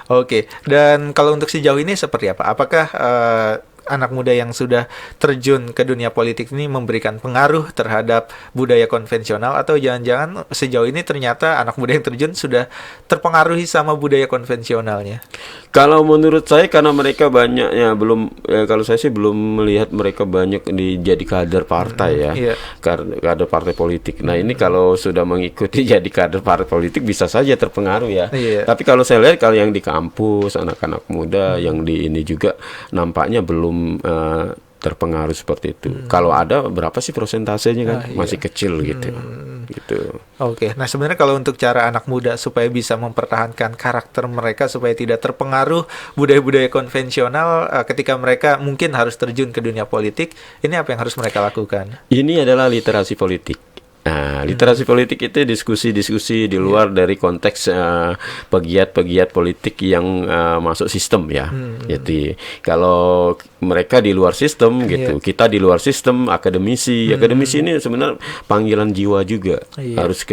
Oke. Dan kalau untuk sejauh ini seperti apa? Apakah anak muda yang sudah terjun ke dunia politik ini memberikan pengaruh terhadap budaya konvensional, atau jangan-jangan sejauh ini ternyata anak muda yang terjun sudah terpengaruhi sama budaya konvensionalnya? Kalau menurut saya karena mereka banyak ya kalau saya sih belum melihat mereka banyak jadi kader partai ya. Kader partai politik. Nah, ini kalau sudah mengikuti jadi kader partai politik bisa saja terpengaruh ya. Tapi kalau saya lihat kalau yang di kampus anak-anak muda yang di ini juga nampaknya belum terpengaruh seperti itu. Kalau ada berapa sih persentasenya kan? Masih kecil gitu. Oke. Nah, sebenarnya kalau untuk cara anak muda supaya bisa mempertahankan karakter mereka supaya tidak terpengaruh budaya-budaya konvensional ketika mereka mungkin harus terjun ke dunia politik, ini apa yang harus mereka lakukan? Ini adalah literasi politik. Nah, literasi politik itu diskusi-diskusi di luar dari konteks pegiat-pegiat politik yang masuk sistem ya. Jadi kalau mereka di luar sistem gitu, kita di luar sistem, akademisi ini sebenarnya panggilan jiwa juga harus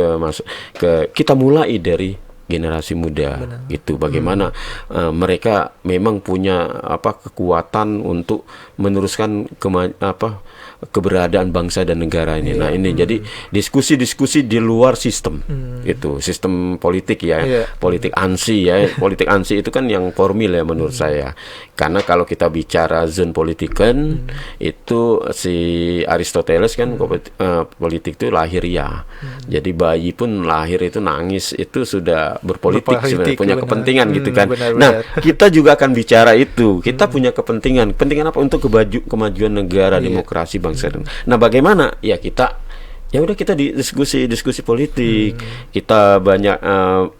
kita mulai dari generasi muda gitu. Bagaimana mereka memang punya kekuatan untuk meneruskan keberadaan bangsa dan negara ini. Nah, ini jadi diskusi-diskusi di luar sistem. Itu sistem politik ya. Politik ANSI ya. Politik ANSI itu kan yang formil ya menurut saya. Karena kalau kita bicara zon politiken itu si Aristoteles kan politik itu lahiriah. Jadi bayi pun lahir itu nangis itu sudah berpolitik sebenarnya, punya kepentingan gitu kan. Nah, kita juga akan bicara itu. Kita punya kepentingan. Kepentingan apa? Untuk kemajuan negara, demokrasi bangsa. Nah, bagaimana? Ya kita diskusi politik. Kita banyak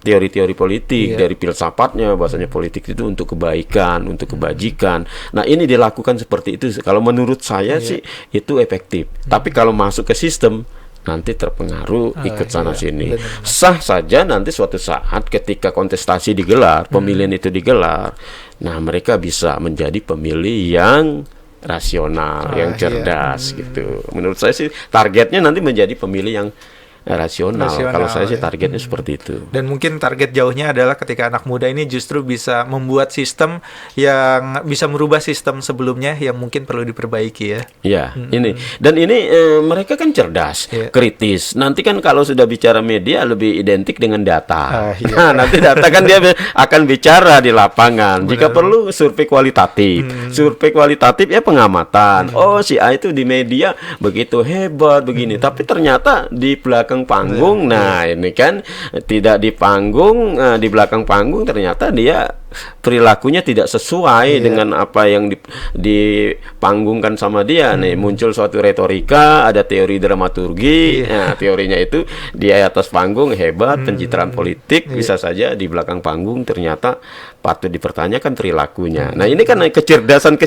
teori-teori politik dari filsafatnya, bahasanya politik itu untuk kebaikan, untuk kebajikan. Nah, ini dilakukan seperti itu. Kalau menurut saya sih itu efektif. Tapi kalau masuk ke sistem nanti terpengaruh ikut sana sini. Sah saja nanti suatu saat ketika kontestasi digelar, pemilihan itu digelar, nah mereka bisa menjadi pemilih yang rasional, yang cerdas gitu. Menurut saya sih targetnya nanti menjadi pemilih yang rasional. Kalau saya sih targetnya seperti itu. Dan mungkin target jauhnya adalah ketika anak muda ini justru bisa membuat sistem yang bisa merubah sistem sebelumnya yang mungkin perlu diperbaiki ya. Iya, ini. Dan ini mereka kan cerdas, kritis. Nanti kan kalau sudah bicara media lebih identik dengan data. Nah, nanti data kan dia akan bicara di lapangan. Jika perlu survei kualitatif. Survei kualitatif ya pengamatan. Oh, si A itu di media begitu hebat begini, tapi ternyata di belakang panggung, nah ini kan tidak di panggung, di belakang panggung ternyata dia perilakunya tidak sesuai dengan apa yang dipanggungkan sama dia. Nih muncul suatu retorika, ada teori dramaturgi. Nah, teorinya itu di atas panggung hebat, pencitraan politik, bisa saja di belakang panggung ternyata patut dipertanyakan perilakunya. Nah, ini kan kecerdasan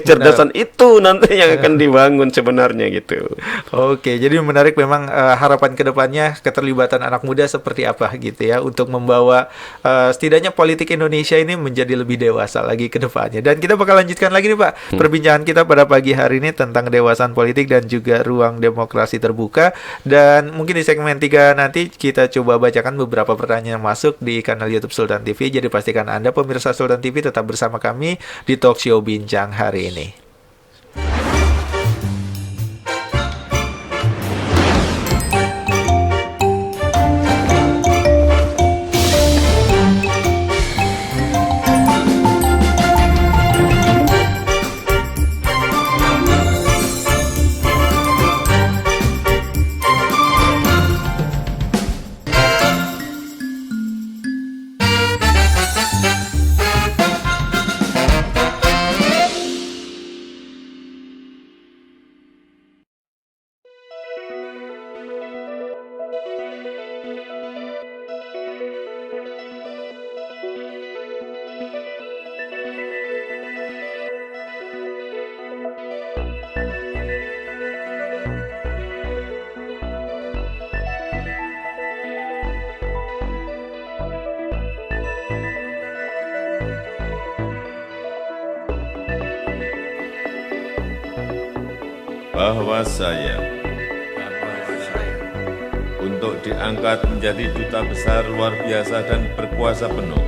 itu nanti yang akan dibangun sebenarnya gitu. Oke, jadi menarik memang harapan kedepannya keterlibatan anak muda seperti apa gitu ya untuk membawa setidaknya politik Indonesia ini menjadi lebih dewasa lagi ke depannya. Dan kita bakal lanjutkan lagi nih Pak perbincangan kita pada pagi hari ini tentang dewasaan politik dan juga ruang demokrasi terbuka. Dan mungkin di segmen 3 nanti kita coba bacakan beberapa pertanyaan yang masuk di kanal YouTube Sultan TV. Jadi pastikan Anda pemirsa Sultan TV tetap bersama kami di Talk Show Bincang hari ini. bahwa saya untuk diangkat menjadi duta besar luar biasa dan berkuasa penuh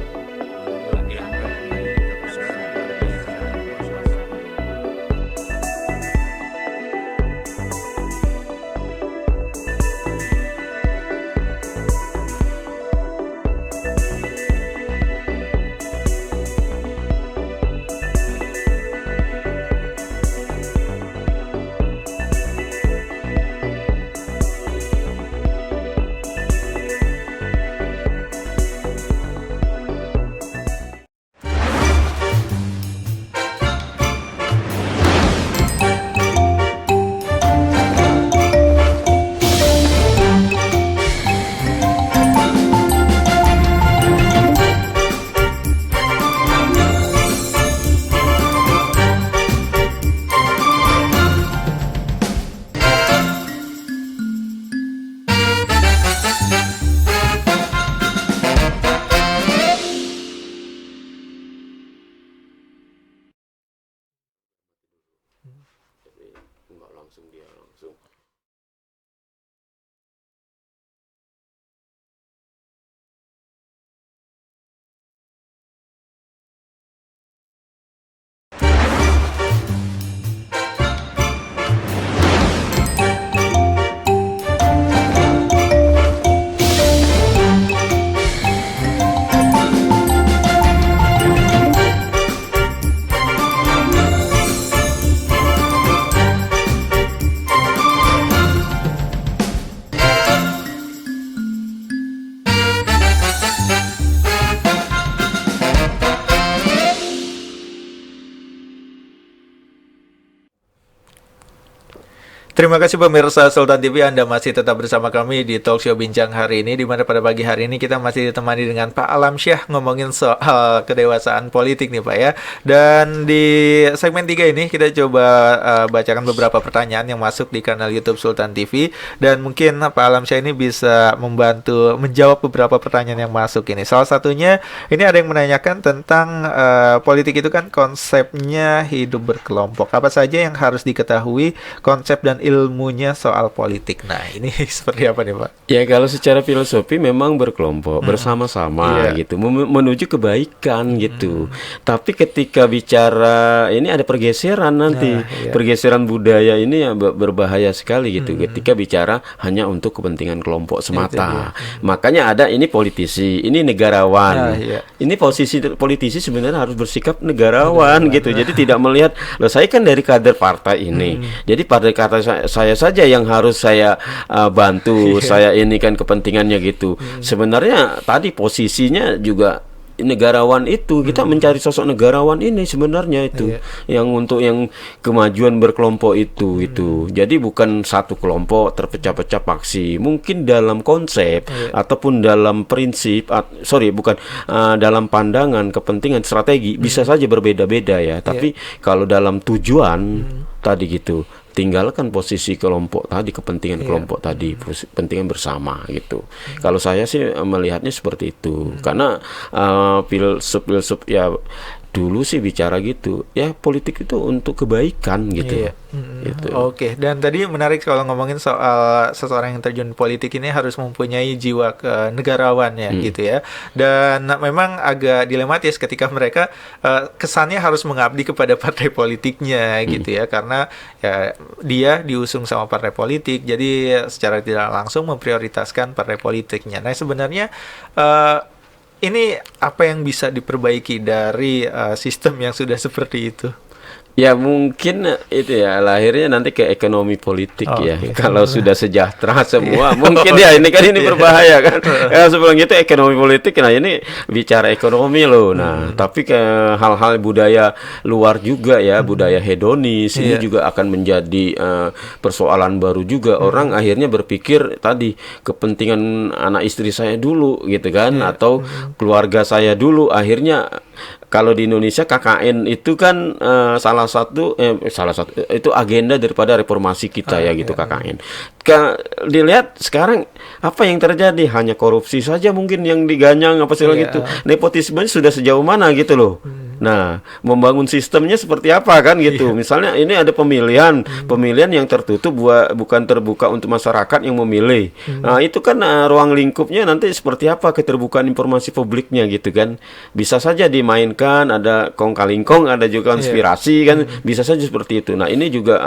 Terima kasih pemirsa Sultan TV, Anda masih tetap bersama kami di Talkshow Bincang hari ini, di mana pada pagi hari ini kita masih ditemani dengan Pak Alamsyah ngomongin soal kedewasaan politik nih Pak ya. Dan di segmen 3 ini kita coba bacakan beberapa pertanyaan yang masuk di kanal YouTube Sultan TV, dan mungkin Pak Alamsyah ini bisa membantu menjawab beberapa pertanyaan yang masuk ini. Salah satunya ini ada yang menanyakan tentang politik itu kan konsepnya hidup berkelompok. Apa saja yang harus diketahui konsep dan ilmunya soal politik. Nah, ini seperti apa nih, Pak? Ya, kalau secara filosofi memang berkelompok, bersama-sama gitu, menuju kebaikan gitu. Tapi ketika bicara ini ada pergeseran nanti. Pergeseran budaya ini ya berbahaya sekali gitu. Ketika bicara hanya untuk kepentingan kelompok semata. Makanya ada ini politisi, ini negarawan. Ini posisi politisi sebenarnya harus bersikap negarawan gitu. Jadi tidak melihat, loh saya kan dari kader partai ini. Jadi partai saya saja yang harus saya bantu, saya ini kan kepentingannya gitu. Sebenarnya tadi posisinya juga negarawan itu, kita mencari sosok negarawan ini sebenarnya itu yang untuk yang kemajuan berkelompok itu. Jadi bukan satu kelompok terpecah-pecah paksi. Mungkin dalam konsep ataupun dalam prinsip, dalam pandangan, kepentingan, strategi bisa saja berbeda-beda ya. Tapi kalau dalam tujuan tadi gitu, tinggalkan posisi kelompok tadi, kepentingan kelompok tadi, kepentingan bersama gitu. Kalau saya sih melihatnya seperti itu. Karena filsuf ya dulu sih bicara gitu. Ya politik itu untuk kebaikan gitu. Gitu. Oke, dan tadi menarik kalau ngomongin soal seseorang yang terjun politik ini harus mempunyai jiwa kenegarawan ya gitu ya. Dan memang agak dilematis ketika mereka kesannya harus mengabdi kepada partai politiknya gitu ya, karena ya dia diusung sama partai politik, jadi secara tidak langsung memprioritaskan partai politiknya. Nah, sebenarnya ini apa yang bisa diperbaiki dari sistem yang sudah seperti itu? Ya mungkin itu ya lahirnya nanti ke ekonomi politik Kalau sudah sejahtera semua mungkin ya ini kan ini berbahaya kan. Sebelum itu ekonomi politik, nah ini bicara ekonomi loh. Nah tapi ke hal-hal budaya luar juga ya, budaya hedonis ini juga akan menjadi persoalan baru juga. Orang akhirnya berpikir tadi kepentingan anak istri saya dulu gitu kan, atau keluarga saya dulu. Akhirnya kalau di Indonesia KKN itu kan salah satu itu agenda daripada reformasi kita gitu KKN. Dilihat sekarang apa yang terjadi, hanya korupsi saja mungkin yang diganyang apa segala gitu. Nepotisme sudah sejauh mana gitu loh. Nah, membangun sistemnya seperti apa kan gitu. Misalnya ini ada pemilihan yang tertutup, bukan terbuka untuk masyarakat yang memilih. Nah, itu kan ruang lingkupnya nanti seperti apa keterbukaan informasi publiknya gitu kan. Bisa saja dimainkan, ada kong kali kong, ada juga konspirasi kan, bisa saja seperti itu. Nah, ini juga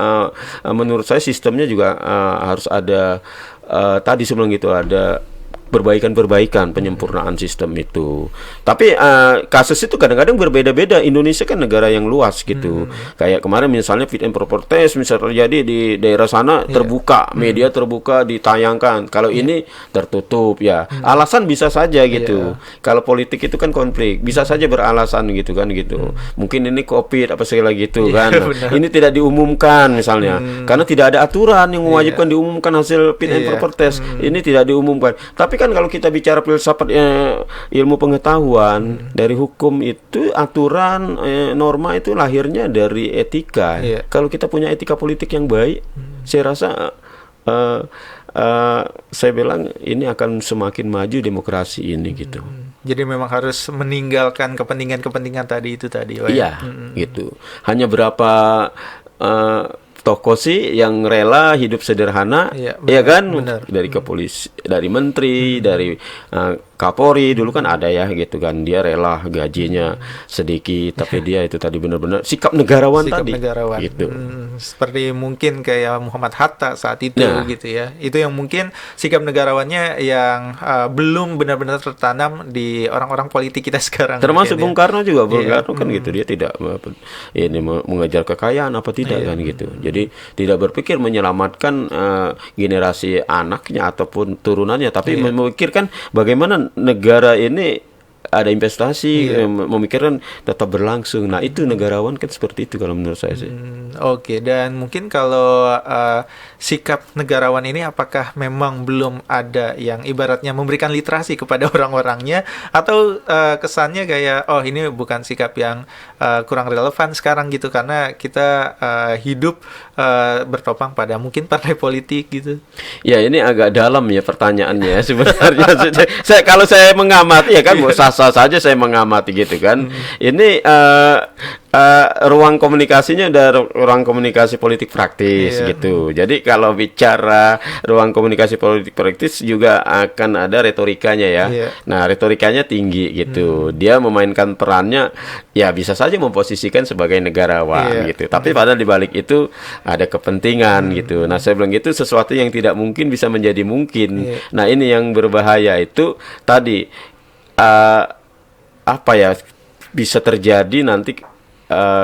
menurut saya sistemnya juga harus ada tadi sebelum gitu ada perbaikan penyempurnaan sistem itu. Tapi kasus itu kadang-kadang berbeda-beda. Indonesia kan negara yang luas gitu. Kayak kemarin misalnya fit and proper test misalnya terjadi di daerah sana terbuka, media terbuka ditayangkan. Kalau ini tertutup ya. Alasan bisa saja gitu. Kalau politik itu kan konflik, bisa saja beralasan gitu kan gitu. Mungkin ini Covid apa segala gitu kan. Ini tidak diumumkan misalnya. Karena tidak ada aturan yang mewajibkan diumumkan hasil fit and proper test. Ini tidak diumumkan. Tapi kan kalau kita bicara filsafat ilmu pengetahuan dari hukum itu aturan norma itu lahirnya dari etika. Kalau kita punya etika politik yang baik, saya rasa saya bilang ini akan semakin maju demokrasi ini gitu. Jadi memang harus meninggalkan kepentingan-kepentingan tadi itu tadi. Iya, gitu. Hanya berapa tokoh sih yang rela hidup sederhana, ya kan? Benar. Dari kepolisi, dari menteri, dari Kapolri dulu kan ada ya gitu kan, dia rela gajinya sedikit, tapi dia itu tadi benar-benar sikap negarawan tadi. Negarawan. Gitu. Seperti mungkin kayak Muhammad Hatta saat itu gitu ya. Itu yang mungkin sikap negarawannya yang belum benar-benar tertanam di orang-orang politik kita sekarang. Termasuk Bung Karno juga, Bung Karno kan gitu, dia tidak ini mengejar kekayaan apa tidak kan gitu. Jadi tidak berpikir menyelamatkan generasi anaknya ataupun turunannya, tapi memikirkan bagaimana negara ini ada investasi, memikirkan tetap berlangsung. Nah, itu negarawan kan seperti itu kalau menurut saya sih. Oke, dan mungkin kalau sikap negarawan ini apakah memang belum ada yang ibaratnya memberikan literasi kepada orang-orangnya, atau kesannya kayak ini bukan sikap yang kurang relevan sekarang gitu karena kita hidup bertopang pada mungkin partai politik gitu. Ya, ini agak dalam ya pertanyaannya sebenarnya. Kalau saya mengamati ya kan sah-sah saja saya mengamati gitu kan. Ini ruang komunikasinya ada ruang komunikasi politik praktis gitu. Jadi kalau bicara ruang komunikasi politik praktis juga akan ada retorikanya ya. Nah, retorikanya tinggi gitu. Dia memainkan perannya ya bisa saja memposisikan sebagai negarawan gitu. Tapi padahal di balik itu ada kepentingan gitu. Nah, saya bilang gitu sesuatu yang tidak mungkin bisa menjadi mungkin. Nah, ini yang berbahaya itu tadi apa ya, bisa terjadi nanti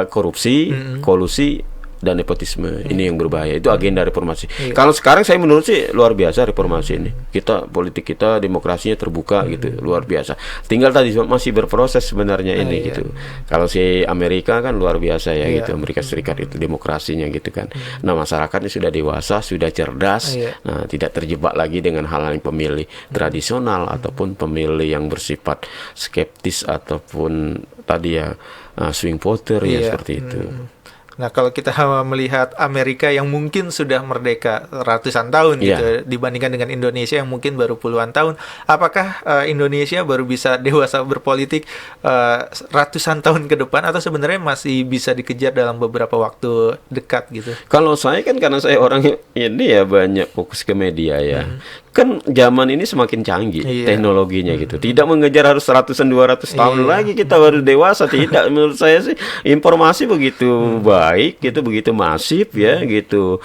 korupsi, kolusi, dan nepotisme. Ini yang berbahaya. Itu agenda reformasi. Kalau sekarang saya menurut sih luar biasa reformasi ini. Kita politik kita demokrasinya terbuka gitu, luar biasa. Tinggal tadi masih berproses sebenarnya ini gitu. Kalau si Amerika kan luar biasa ya gitu. Amerika Serikat itu demokrasinya gitu kan. Nah, masyarakatnya sudah dewasa, sudah cerdas. Nah, tidak terjebak lagi dengan hal-hal yang pemilih tradisional ataupun pemilih yang bersifat skeptis ataupun tadi ya swing voter ya seperti itu. Nah, kalau kita melihat Amerika yang mungkin sudah merdeka ratusan tahun gitu dibandingkan dengan Indonesia yang mungkin baru puluhan tahun, apakah Indonesia baru bisa dewasa berpolitik ratusan tahun ke depan, atau sebenarnya masih bisa dikejar dalam beberapa waktu dekat gitu? Kalau saya kan karena saya orang ini ya banyak fokus ke media ya. Kan zaman ini semakin canggih teknologinya gitu. Tidak mengejar harus 100-200 tahun lagi kita baru dewasa, tidak. Menurut saya sih informasi begitu baik gitu, begitu masif ya gitu.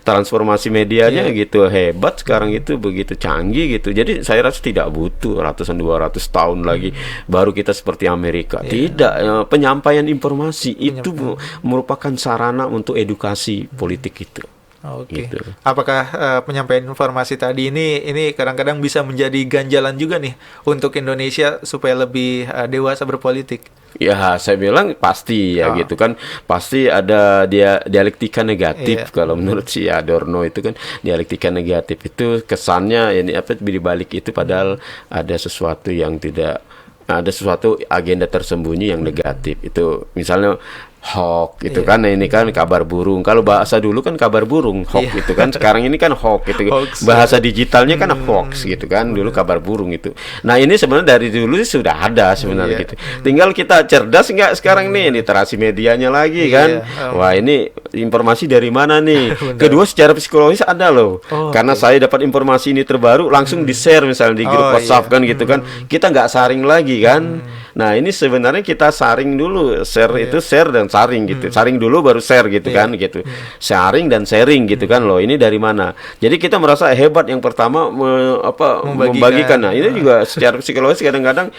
Transformasi medianya gitu hebat sekarang itu, begitu canggih gitu. Jadi saya rasa tidak butuh ratusan 200 tahun lagi baru kita seperti Amerika. Tidak, penyampaian informasi itu merupakan sarana untuk edukasi politik itu. Oke. Gitu. Apakah penyampaian informasi tadi ini kadang-kadang bisa menjadi ganjalan juga nih untuk Indonesia supaya lebih dewasa berpolitik? Ya, saya bilang pasti ya gitu kan. Pasti ada dialektika negatif kalau menurut si Adorno itu kan, dialektika negatif itu kesannya ini apa di balik itu padahal ada sesuatu yang tidak, ada sesuatu agenda tersembunyi yang negatif. Itu misalnya hoax gitu kan. Nah, ini kan kabar burung. Kalau bahasa dulu kan kabar burung, hoax gitu kan. Sekarang ini kan hoax gitu. Hoax. Bahasa digitalnya kan hoax gitu kan. Dulu kabar burung itu. Nah, ini sebenarnya dari dulu sih sudah ada sebenarnya gitu. Tinggal kita cerdas nggak sekarang nih literasi medianya lagi kan. Wah, ini informasi dari mana nih? Kedua, secara psikologis ada loh. Karena saya dapat informasi ini terbaru langsung di-share misalnya di grup WhatsApp kan gitu kan. Kita nggak saring lagi kan. Nah, ini sebenarnya kita saring dulu, share itu share dan saring gitu. Saring dulu baru share gitu kan gitu. Sharing dan sharing gitu kan loh. Ini dari mana? Jadi kita merasa hebat yang pertama membagikan. Nah, ini juga secara psikologis kadang-kadang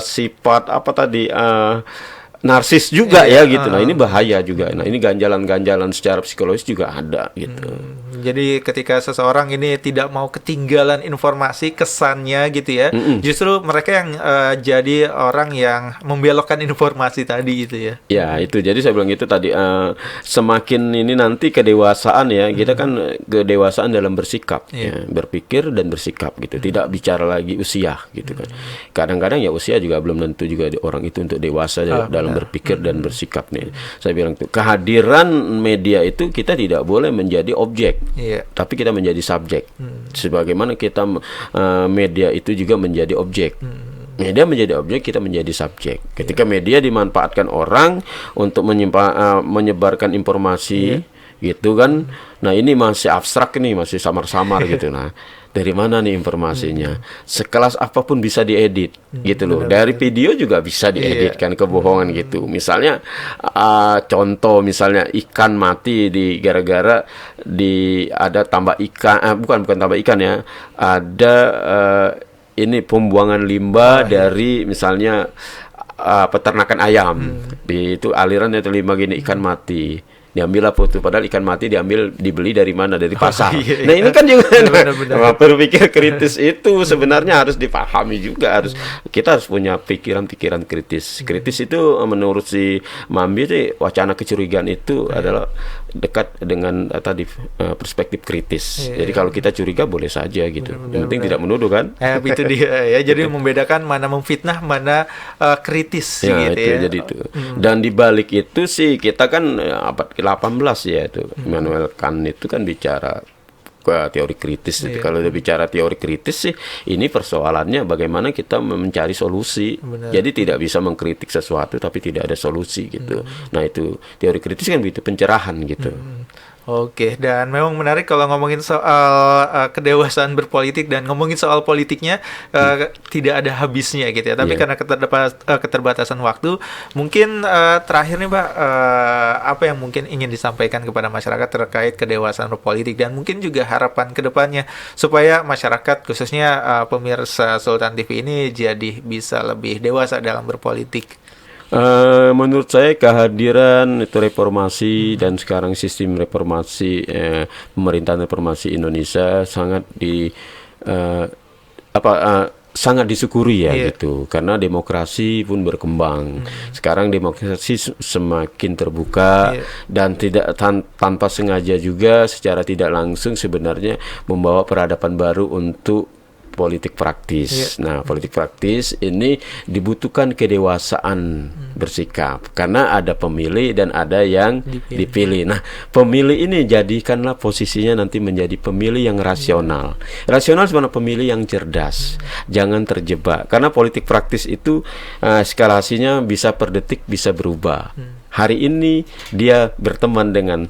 sifat apa tadi narsis juga ya gitu. Nah, ini bahaya juga. Nah, ini ganjalan-ganjalan secara psikologis juga ada gitu. Jadi ketika seseorang ini tidak mau ketinggalan informasi, kesannya gitu ya, justru mereka yang jadi orang yang membelokkan informasi tadi gitu ya. Ya, itu. Jadi saya bilang itu tadi semakin ini nanti kedewasaan ya, kita kan kedewasaan dalam bersikap, ya, berpikir dan bersikap gitu. Tidak bicara lagi usia gitu kan. Kadang-kadang ya usia juga belum tentu juga orang itu untuk dewasa dalam berpikir dan bersikap nih. Saya bilang itu kehadiran media itu kita tidak boleh menjadi objek. Tapi kita menjadi subjek. Sebagaimana kita media itu juga menjadi objek. Media menjadi objek, kita menjadi subjek. Ketika media dimanfaatkan orang untuk menyebarkan informasi gitu kan. Nah, ini masih abstrak nih, masih samar-samar gitu. Nah, dari mana nih informasinya? Sekelas apapun bisa diedit gitu loh. Dari video juga bisa diedit kan kebohongan gitu. Misalnya contoh misalnya ikan mati gara-gara ada tambah ikan, bukan tambah ikan ya. Ada ini pembuangan limbah dari misalnya peternakan ayam. Itu aliran itu limbah gini ikan mati. Diambillah foto, padahal ikan mati dibeli dari mana? Dari pasar. Nah, ini kan juga berpikir kritis itu sebenarnya harus dipahami juga, kita harus punya pikiran-pikiran kritis. Kritis itu menurut si Mambi sih, wacana kecurigaan itu adalah dekat dengan tadi perspektif kritis. Jadi kalau kita curiga boleh saja gitu. Yang penting tidak menuduh kan? Itu dia ya. Jadi membedakan mana memfitnah, mana kritis gitu itu, ya. Jadi itu. Dan di balik itu sih kita kan abad ke-18 ya itu. Immanuel Kant itu kan bicara teori kritis. Kalau dia bicara teori kritis sih, ini persoalannya bagaimana kita mencari solusi. Jadi tidak bisa mengkritik sesuatu tapi tidak ada solusi gitu. Nah, itu teori kritis kan begitu, pencerahan gitu. Oke, dan memang menarik kalau ngomongin soal kedewasaan berpolitik dan ngomongin soal politiknya tidak ada habisnya gitu ya. Tapi karena keterbatasan waktu, mungkin terakhir nih Pak, apa yang mungkin ingin disampaikan kepada masyarakat terkait kedewasaan berpolitik dan mungkin juga harapan ke depannya supaya masyarakat khususnya pemirsa Sultan TV ini jadi bisa lebih dewasa dalam berpolitik. Menurut saya kehadiran itu reformasi dan sekarang sistem reformasi pemerintahan reformasi Indonesia sangat sangat disyukuri ya gitu, karena demokrasi pun berkembang. Sekarang demokrasi semakin terbuka dan tidak tanpa sengaja juga secara tidak langsung sebenarnya membawa peradaban baru untuk politik praktis. Nah, politik praktis ini dibutuhkan kedewasaan bersikap karena ada pemilih dan ada yang dipilih. Nah, pemilih ini jadikanlah posisinya nanti menjadi pemilih yang rasional. Rasional sebenarnya pemilih yang cerdas. Jangan terjebak karena politik praktis itu eskalasinya bisa per detik bisa berubah. Hari ini dia berteman dengan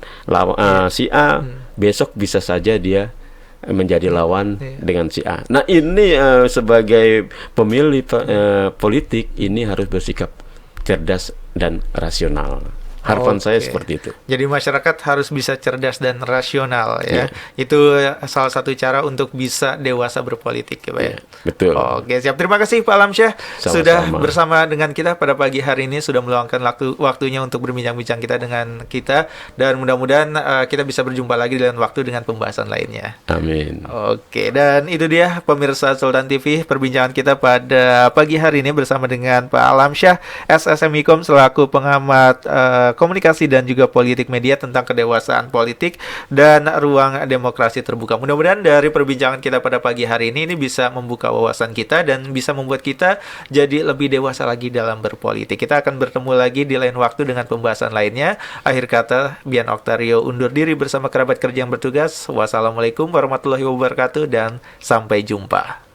si A, besok bisa saja dia menjadi lawan dengan si A. Nah, ini sebagai pemilih politik ini harus bersikap cerdas dan rasional. Harapan saya seperti itu. Jadi masyarakat harus bisa cerdas dan rasional ya. Itu salah satu cara untuk bisa dewasa berpolitik ya Pak ya. Betul. Oke, siap. Terima kasih Pak Alamsyah sudah bersama dengan kita pada pagi hari ini, sudah meluangkan waktunya untuk berbincang-bincang dengan kita dan mudah-mudahan kita bisa berjumpa lagi di lain waktu dengan pembahasan lainnya. Amin. Oke, dan itu dia pemirsa Sultan TV perbincangan kita pada pagi hari ini bersama dengan Pak Alamsyah SSMIKOM selaku pengamat komunikasi dan juga politik media tentang kedewasaan politik dan ruang demokrasi terbuka. Mudah-mudahan dari perbincangan kita pada pagi hari ini bisa membuka wawasan kita dan bisa membuat kita jadi lebih dewasa lagi dalam berpolitik. Kita akan bertemu lagi di lain waktu dengan pembahasan lainnya. Akhir kata, Bian Oktario undur diri bersama kerabat kerja yang bertugas. Wassalamualaikum warahmatullahi wabarakatuh dan sampai jumpa.